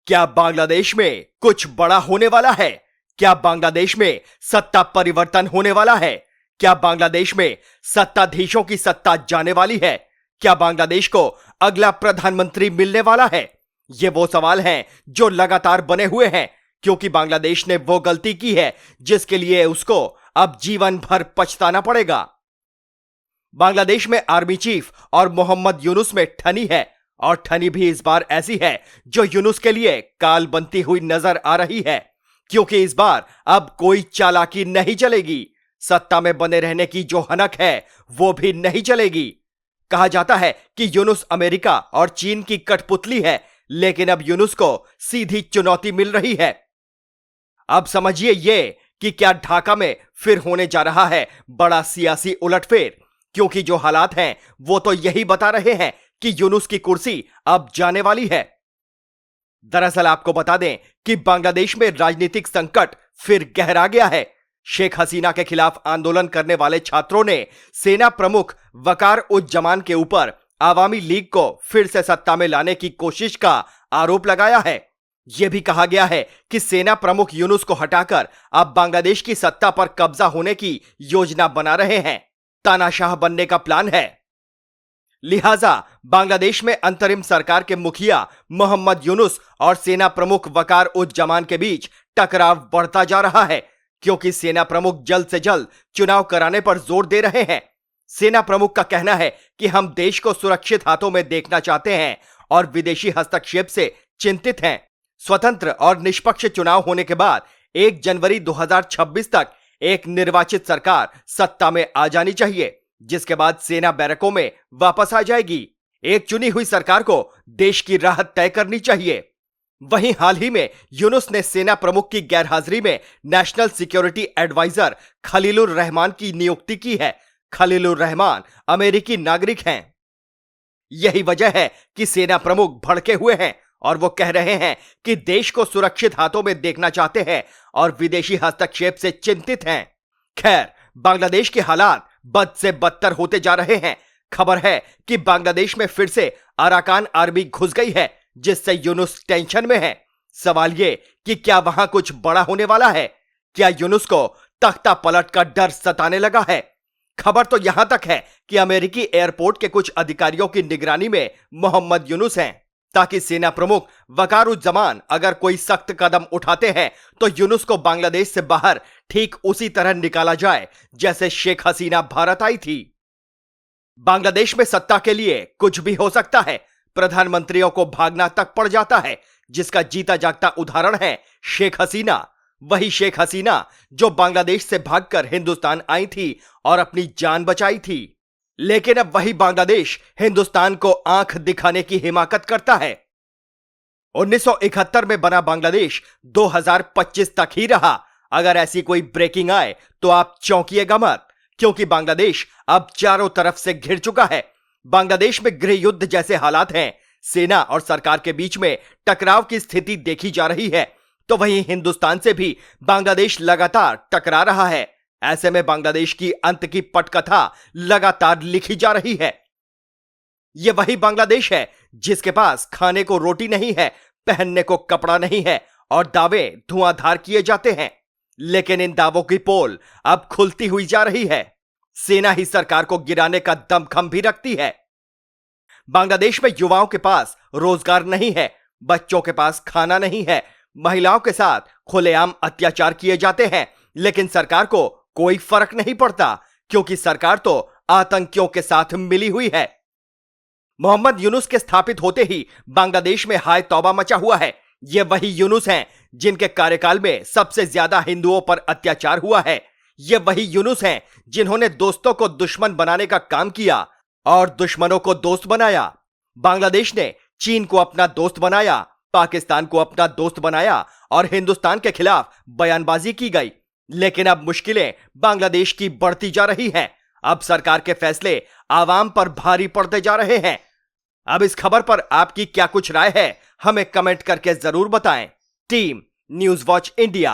क्या बांग्लादेश में कुछ बड़ा होने वाला है? क्या बांग्लादेश में सत्ता परिवर्तन होने वाला है? क्या बांग्लादेश में सत्ताधीशों की सत्ता जाने वाली है? क्या बांग्लादेश को अगला प्रधानमंत्री मिलने वाला है? ये वो सवाल हैं जो लगातार बने हुए हैं, क्योंकि बांग्लादेश ने वो गलती की है जिसके लिए उसको अब जीवन भर पछताना पड़ेगा। बांग्लादेश में आर्मी चीफ और मोहम्मद यूनुस में ठनी है, और ठनी भी इस बार ऐसी है जो यूनुस के लिए काल बनती हुई नजर आ रही है, क्योंकि इस बार अब कोई चालाकी नहीं चलेगी। सत्ता में बने रहने की जो हनक है वो भी नहीं चलेगी। कहा जाता है कि यूनुस अमेरिका और चीन की कठपुतली है, लेकिन अब यूनुस को सीधी चुनौती मिल रही है। अब समझिए ये कि क्या ढाका में फिर होने जा रहा है बड़ा सियासी उलटफेर, क्योंकि जो हालात हैं वो तो यही बता रहे हैं कि यूनुस की कुर्सी अब जाने वाली है। दरअसल आपको बता दें कि बांग्लादेश में राजनीतिक संकट फिर गहरा गया है। शेख हसीना के खिलाफ आंदोलन करने वाले छात्रों ने सेना प्रमुख वकार उज जमान के ऊपर आवामी लीग को फिर से सत्ता में लाने की कोशिश का आरोप लगाया है। यह भी कहा गया है कि सेना प्रमुख यूनुस को हटाकर अब बांग्लादेश की सत्ता पर कब्जा होने की योजना बना रहे हैं। तानाशाह बनने का प्लान है। लिहाजा बांग्लादेश में अंतरिम सरकार के मुखिया मोहम्मद यूनुस और सेना प्रमुख वकार उज जमान के बीच टकराव बढ़ता जा रहा है, क्योंकि सेना प्रमुख जल्द से जल्द चुनाव कराने पर जोर दे रहे हैं। सेना प्रमुख का कहना है कि हम देश को सुरक्षित हाथों में देखना चाहते हैं और विदेशी हस्तक्षेप से चिंतित हैं। स्वतंत्र और निष्पक्ष चुनाव होने के बाद 1 जनवरी 2026 तक एक निर्वाचित सरकार सत्ता में आ जानी चाहिए, जिसके बाद सेना बैरकों में वापस आ जाएगी। एक चुनी हुई सरकार को देश की राह तय करनी चाहिए। वहीं हाल ही में यूनुस ने सेना प्रमुख की गैरहाजिरी में national security adviser Khalilur Rahman की नियुक्ति की है। खलीलुर रहमान अमेरिकी नागरिक हैं। यही वजह है कि सेना प्रमुख भड़के हुए हैं और वो कह रहे हैं कि देश को सुरक्षित हाथों में देखना चाहते हैं और विदेशी हस्तक्षेप से चिंतित हैं। खैर, बांग्लादेश के हालात बद से बदतर होते जा रहे हैं। खबर है कि बांग्लादेश में फिर से अराकान आर्मी घुस गई है, जिससे यूनुस टेंशन में है। सवाल ये कि क्या वहां कुछ बड़ा होने वाला है? क्या यूनुस को तख्ता पलट का डर सताने लगा है? खबर तो यहां तक है कि अमेरिकी एयरपोर्ट के कुछ अधिकारियों की निगरानी में मोहम्मद यूनुस हैं, ताकि सेना प्रमुख वकार उज जमान अगर कोई सख्त कदम उठाते हैं तो यूनुस को बांग्लादेश से बाहर ठीक उसी तरह निकाला जाए जैसे शेख हसीना भारत आई थी। बांग्लादेश में सत्ता के लिए कुछ भी हो सकता है। प्रधानमंत्रियों को भागना तक पड़ जाता है, जिसका जीता जागता उदाहरण है शेख हसीना। वही शेख हसीना जो बांग्लादेश से भागकर हिंदुस्तान आई थी और अपनी जान बचाई थी। लेकिन अब वही बांग्लादेश हिंदुस्तान को आंख दिखाने की हिमाकत करता है। 1971 में बना बांग्लादेश 2025 तक ही रहा। अगर ऐसी कोई ब्रेकिंग आए तो आप चौंकिएगा मत, क्योंकि बांग्लादेश अब चारों तरफ से घिर चुका है। बांग्लादेश में गृह युद्ध जैसे हालात हैं। सेना और सरकार के बीच में टकराव की स्थिति देखी जा रही है, तो वहीं हिंदुस्तान से भी बांग्लादेश लगातार टकरा रहा है। ऐसे में बांग्लादेश की अंत की पटकथा लगातार लिखी जा रही है। यह वही बांग्लादेश है जिसके पास खाने को रोटी नहीं है, पहनने को कपड़ा नहीं है और दावे धुआंधार किए जाते हैं। लेकिन इन दावों की पोल अब खुलती हुई जा रही है। सेना ही सरकार को गिराने का दमखम भी रखती है। बांग्लादेश में युवाओं के पास रोजगार नहीं है, बच्चों के पास खाना नहीं है, महिलाओं के साथ खुलेआम अत्याचार किए जाते हैं, लेकिन सरकार को कोई फर्क नहीं पड़ता, क्योंकि सरकार तो आतंकियों के साथ मिली हुई है। मोहम्मद यूनुस के स्थापित होते ही बांग्लादेश में हाय तौबा मचा हुआ है। ये वही यूनुस हैं जिनके कार्यकाल में सबसे ज्यादा हिंदुओं पर अत्याचार हुआ है। ये वही यूनुस हैं जिन्होंने दोस्तों को दुश्मन बनाने का काम किया और दुश्मनों को दोस्त बनाया। बांग्लादेश ने चीन को अपना दोस्त बनाया, पाकिस्तान को अपना दोस्त बनाया और हिंदुस्तान के खिलाफ बयानबाजी की गई। लेकिन अब मुश्किलें बांग्लादेश की बढ़ती जा रही हैं। अब सरकार के फैसले आवाम पर भारी पड़ते जा रहे हैं। अब इस खबर पर आपकी क्या कुछ राय है, हमें कमेंट करके जरूर बताएं। Team news watch India.